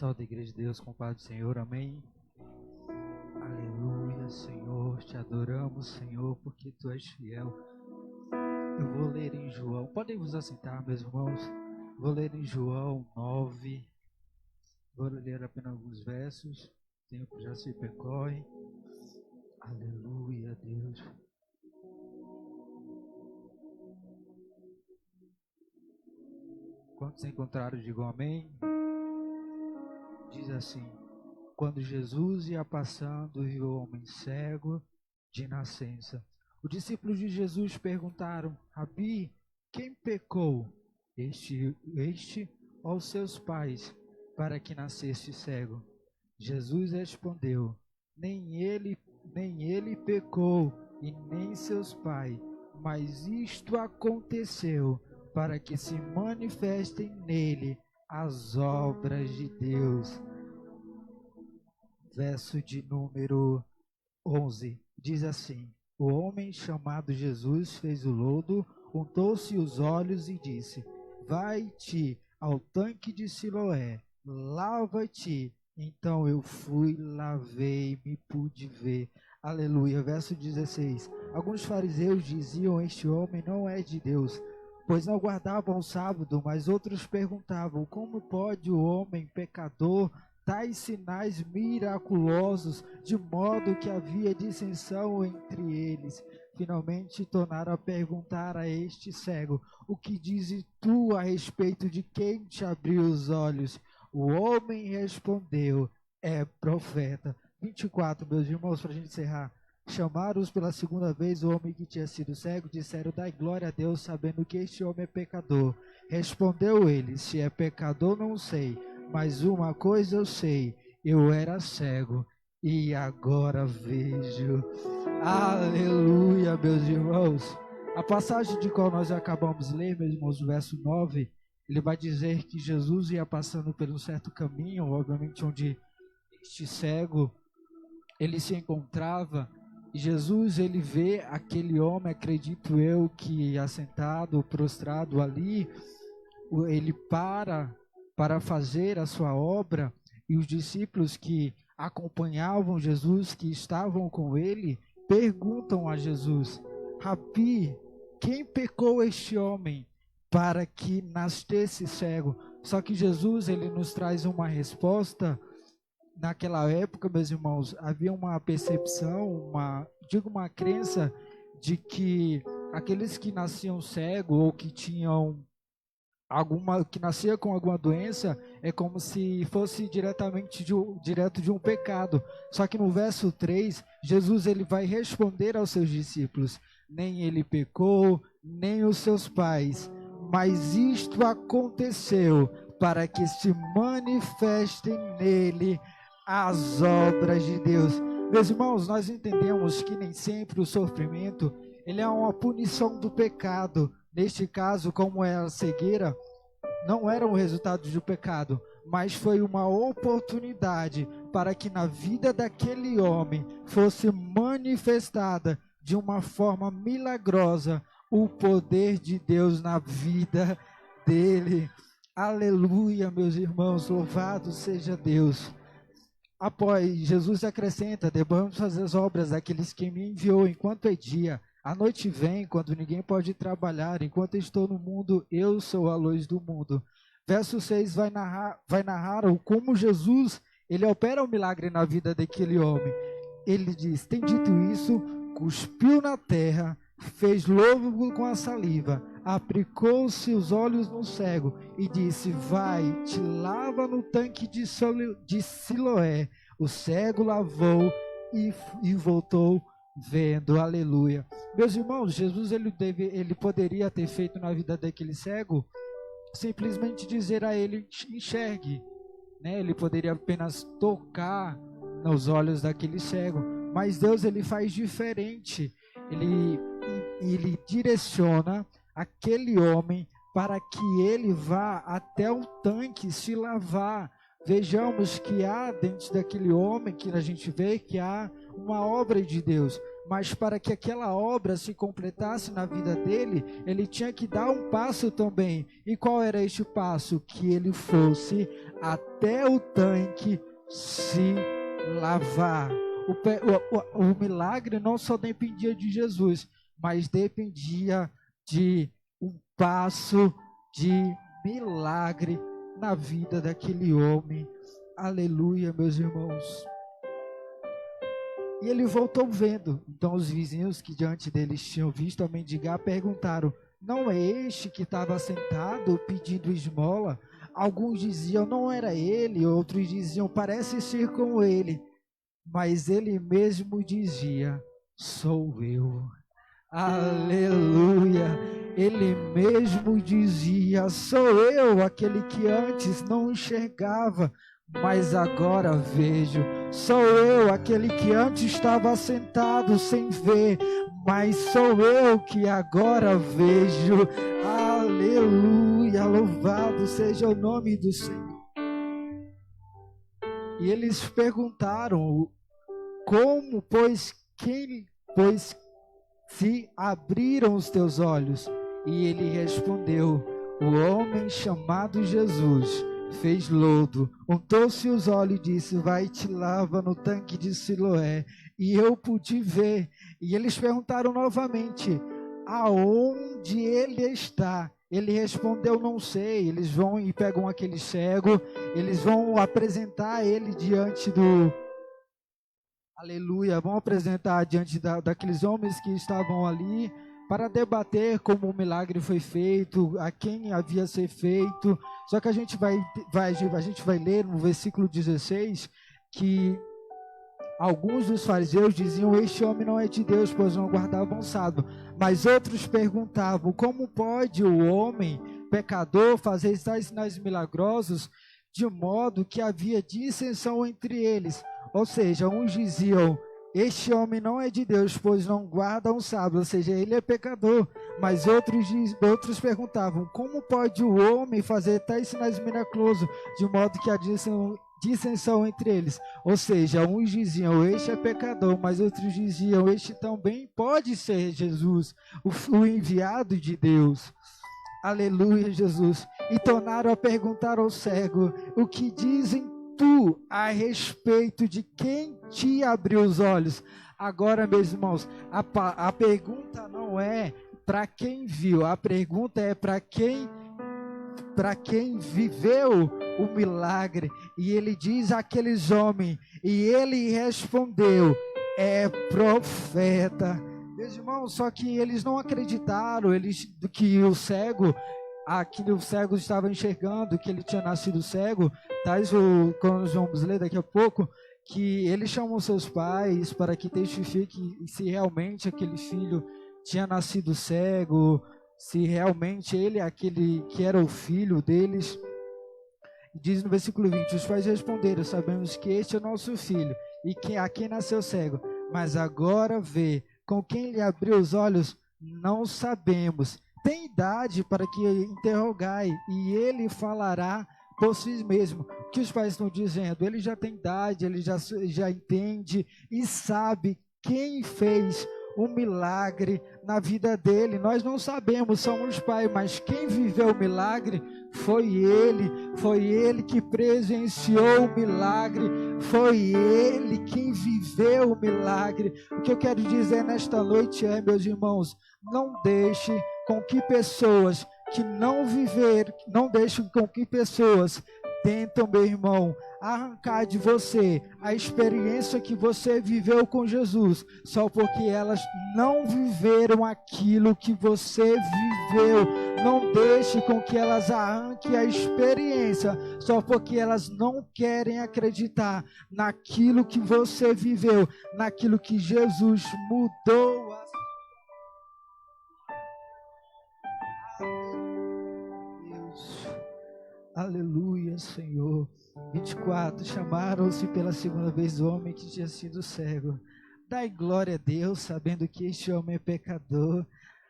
Salve a Igreja de Deus com o Pai do Senhor, amém. Aleluia, Senhor, te adoramos, Senhor, porque Tu és fiel. Eu vou ler em João, podem vos assentar, meus irmãos. Vou ler em João 9, vou ler apenas alguns versos, o tempo já se percorre. Aleluia, Deus. Quantos encontraram, digam amém. Diz assim: quando Jesus ia passando, viu o homem cego de nascença. Os discípulos de Jesus perguntaram: Rabi, quem pecou, este ou seus pais, para que nasceste cego? Jesus respondeu: nem ele pecou, e nem seus pais, mas isto aconteceu para que se manifestem nele as obras de Deus. Verso de número 11, diz assim: o homem chamado Jesus fez o lodo, untou-se os olhos e disse: vai-te ao tanque de Siloé, lava-te. Então eu fui, lavei-me, pude ver. Aleluia. Verso 16, alguns fariseus diziam: este homem não é de Deus, pois não guardavam o sábado. Mas outros perguntavam: como pode o homem pecador tais sinais miraculosos? De modo que havia dissensão entre eles. Finalmente tornaram a perguntar a este cego: o que dizes tu a respeito de quem te abriu os olhos? O homem respondeu: é profeta. 24, meus irmãos, para a gente encerrar. Chamaram-os pela segunda vez o homem que tinha sido cego, disseram: dai glória a Deus, sabendo que este homem é pecador. Respondeu ele: se é pecador não sei, mas uma coisa eu sei, eu era cego e agora vejo. Aleluia, meus irmãos. A passagem de qual nós acabamos de ler, meus irmãos, o verso 9, ele vai dizer que Jesus ia passando por um certo caminho, obviamente onde este cego ele se encontrava. E Jesus, ele vê aquele homem, acredito eu, que assentado, prostrado ali, ele para fazer a sua obra, e os discípulos que acompanhavam Jesus, que estavam com ele, perguntam a Jesus: Rabi, quem pecou este homem para que nascesse cego? Só que Jesus, ele nos traz uma resposta. Naquela época, meus irmãos, havia uma percepção, uma crença de que aqueles que nasciam cegos ou que tinham que nascia com alguma doença, é como se fosse direto de um pecado. Só que no verso 3, Jesus ele vai responder aos seus discípulos: nem ele pecou, nem os seus pais, mas isto aconteceu para que se manifestem nele as obras de Deus. Meus irmãos, nós entendemos que nem sempre o sofrimento ele é uma punição do pecado. Neste caso, como é a cegueira, não era um resultado do pecado, mas foi uma oportunidade para que na vida daquele homem fosse manifestada de uma forma milagrosa o poder de Deus na vida dele. Aleluia, meus irmãos, louvado seja Deus. Após, Jesus acrescenta: devemos fazer as obras daqueles que me enviou enquanto é dia. A noite vem quando ninguém pode trabalhar. Enquanto estou no mundo, eu sou a luz do mundo. Verso 6 vai narrar como Jesus ele opera um milagre na vida daquele homem. Ele diz: tem dito isso, cuspiu na terra, fez lodo com a saliva, aplicou-se os olhos no cego e disse: vai, te lava no tanque de Siloé. O cego lavou e voltou vendo. Aleluia. Meus irmãos, Jesus ele poderia ter feito na vida daquele cego simplesmente dizer a ele: enxergue, né? Ele poderia apenas tocar nos olhos daquele cego, mas Deus ele faz diferente. Ele direciona aquele homem para que ele vá até o tanque se lavar. Vejamos que há dentro daquele homem, que a gente vê que há uma obra de Deus. mas para que aquela obra se completasse na vida dele, ele tinha que dar um passo também. E qual era este passo? Que ele fosse até o tanque se lavar. O milagre não só dependia de Jesus, mas dependia de um passo de milagre na vida daquele homem. Aleluia, meus irmãos. E ele voltou vendo. Então os vizinhos que diante deles tinham visto a mendigar perguntaram: não é este que estava sentado pedindo esmola? Alguns diziam: não era ele. Outros diziam: parece ser como ele. Mas ele mesmo dizia: sou eu. Aleluia. Ele mesmo dizia: sou eu, aquele que antes não enxergava, mas agora vejo. Sou eu, aquele que antes estava sentado sem ver, mas sou eu que agora vejo. Aleluia, louvado seja o nome do Senhor. E eles perguntaram: como, pois se abriram os teus olhos? E ele respondeu: o homem chamado Jesus fez lodo, untou-se os olhos e disse: vai e te lava no tanque de Siloé. E eu pude ver. E eles perguntaram novamente: aonde ele está? Ele respondeu: não sei. Eles vão e pegam aquele cego, eles vão apresentar ele diante do... Aleluia, vão apresentar diante daqueles homens que estavam ali para debater como o milagre foi feito, a quem havia ser feito. Só que a gente vai ler no versículo 16 que alguns dos fariseus diziam: este homem não é de Deus, pois não guardava um sábado. Mas outros perguntavam: como pode o homem pecador fazer tais sinais milagrosos? De modo que havia dissensão entre eles. Ou seja, uns diziam: este homem não é de Deus, pois não guarda um sábado, ou seja, ele é pecador. Mas outros perguntavam: como pode o homem fazer tais sinais milagrosos? De modo que há dissensão entre eles. Ou seja, uns diziam: este é pecador, mas outros diziam: este também pode ser Jesus, o enviado de Deus. Aleluia, Jesus. E tornaram a perguntar ao cego: o que dizem tu a respeito de quem te abriu os olhos? Agora, meus irmãos, a pergunta não é para quem viu, a pergunta é para quem viveu o milagre. E ele diz àqueles homens, e ele respondeu: é profeta. Meus irmãos, só que eles não acreditaram, que o cego estava enxergando, que ele tinha nascido cego. Quando nós vamos ler daqui a pouco, que ele chamou seus pais para que testifique se realmente aquele filho tinha nascido cego, se realmente ele é aquele que era o filho deles. Diz no versículo 20: os pais responderam: sabemos que este é o nosso filho, e que a quem nasceu cego, mas agora vê. Com quem lhe abriu os olhos, não sabemos. Tem idade para que interrogai, e ele falará por si mesmo. O que os pais estão dizendo? Ele já tem idade, ele já entende e sabe quem fez um milagre na vida dele. Nós não sabemos, somos pais, mas quem viveu o milagre foi ele que presenciou o milagre, foi ele quem viveu o milagre. O que eu quero dizer nesta noite é, meus irmãos, não deixe com que pessoas que não deixem com que pessoas tentam, meu irmão, arrancar de você a experiência que você viveu com Jesus, só porque elas não viveram aquilo que você viveu. Não deixe com que elas arranquem a experiência, só porque elas não querem acreditar naquilo que você viveu, naquilo que Jesus mudou a Aleluia, Senhor. 24, chamaram-se pela segunda vez o homem que tinha sido cego. Dai glória a Deus, sabendo que este homem é pecador.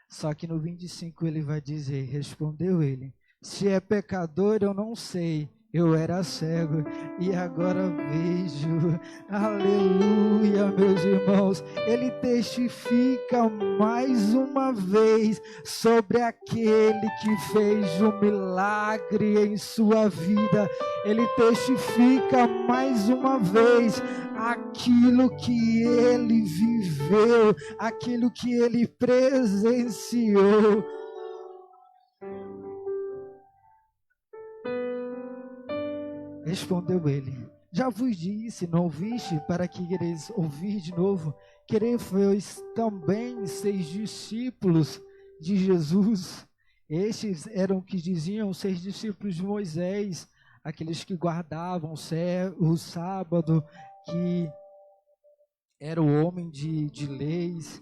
Só que no 25 ele vai dizer: respondeu ele: se é pecador eu não sei. Eu era cego e agora vejo. Aleluia, meus irmãos. Ele testifica mais uma vez sobre aquele que fez um milagre em sua vida. Ele testifica mais uma vez aquilo que ele viveu, aquilo que ele presenciou. Respondeu ele: já vos disse, não ouviste, para que quereis ouvir de novo? Quereis também ser discípulos de Jesus? Estes eram que diziam ser discípulos de Moisés, aqueles que guardavam o sábado, que era o homem de leis.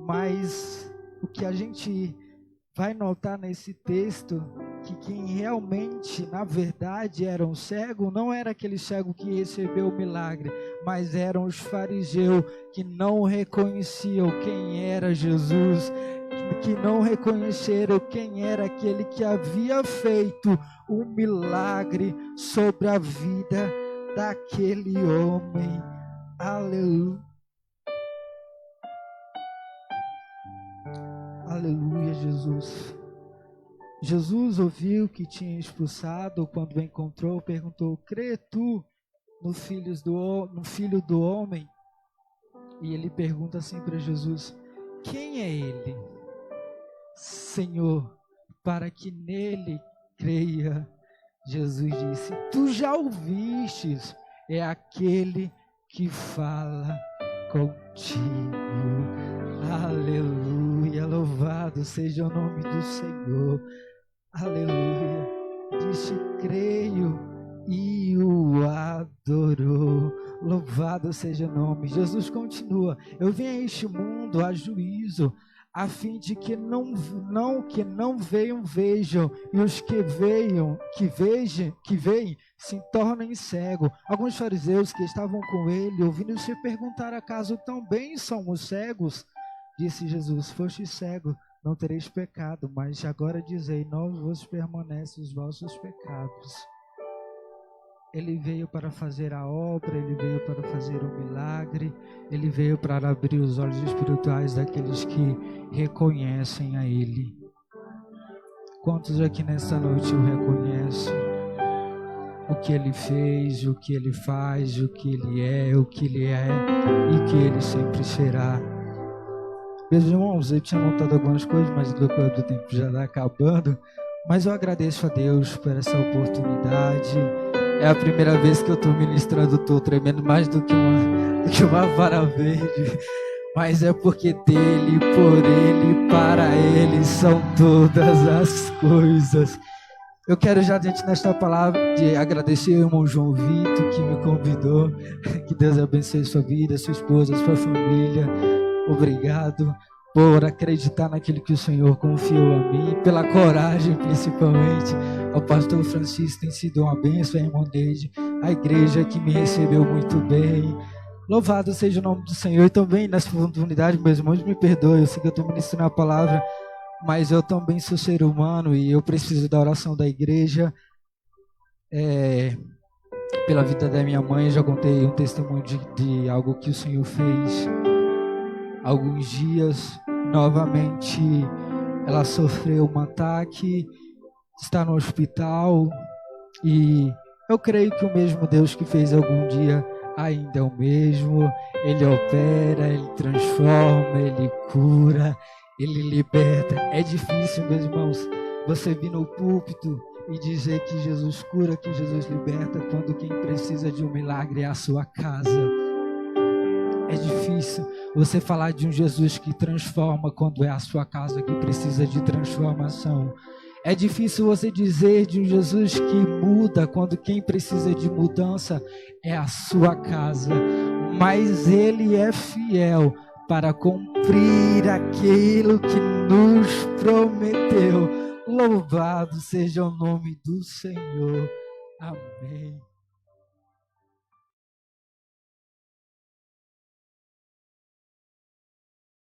Mas o que a gente vai notar nesse texto, que quem realmente, na verdade, era um cego, não era aquele cego que recebeu o milagre, mas eram os fariseus que não reconheciam quem era Jesus, que não reconheceram quem era aquele que havia feito um milagre sobre a vida daquele homem. Aleluia. Aleluia, Jesus. Jesus ouviu que tinha expulsado, quando o encontrou, perguntou: crê tu no Filho do Homem? E ele pergunta assim para Jesus: quem é ele, Senhor, para que nele creia? Jesus disse: tu já ouvistes, é aquele que fala contigo. Aleluia, louvado seja o nome do Senhor. Aleluia. Disse: creio, e o adorou. Louvado seja o nome. Jesus continua: eu vim a este mundo a juízo, a fim de que não venham vejam, e os que veem se tornem cegos. Alguns fariseus que estavam com ele, ouvindo se perguntar: acaso também somos cegos? Disse Jesus: foste cego, não tereis pecado, mas agora dizei, não vos permanecem os vossos pecados. Ele veio para fazer a obra, ele veio para fazer o milagre, ele veio para abrir os olhos espirituais daqueles que reconhecem a ele. Quantos aqui nessa noite o reconhecem? O que ele fez, o que ele faz, o que ele é e o que ele sempre será. Meus irmãos, eu tinha notado algumas coisas, mas o tempo já está acabando. Mas eu agradeço a Deus por essa oportunidade. É a primeira vez que eu estou ministrando, estou tremendo mais do que uma vara verde. Mas é porque dele, por ele, para ele são todas as coisas. Eu quero já, diante desta palavra, de agradecer ao irmão João Vitor, que me convidou. Que Deus abençoe sua vida, sua esposa, sua família. Obrigado por acreditar naquilo que o Senhor confiou a mim, pela coragem principalmente. Ao pastor Francisco tem sido uma bênção, a irmã Neide, a igreja que me recebeu muito bem. Louvado seja o nome do Senhor. E também nessa oportunidade, meus irmãos, me perdoem, eu sei que eu estou ministrando a palavra, mas eu também sou ser humano e eu preciso da oração da igreja. Pela vida da minha mãe, eu já contei um testemunho de algo que o Senhor fez. Alguns dias, novamente, ela sofreu um ataque, está no hospital, e eu creio que o mesmo Deus que fez algum dia ainda é o mesmo. Ele opera, ele transforma, ele cura, ele liberta. É difícil, meus irmãos, você vir no púlpito e dizer que Jesus cura, que Jesus liberta, quando quem precisa de um milagre é a sua casa. É difícil você falar de um Jesus que transforma quando é a sua casa que precisa de transformação. É difícil você dizer de um Jesus que muda quando quem precisa de mudança é a sua casa. Mas Ele é fiel para cumprir aquilo que nos prometeu. Louvado seja o nome do Senhor. Amém.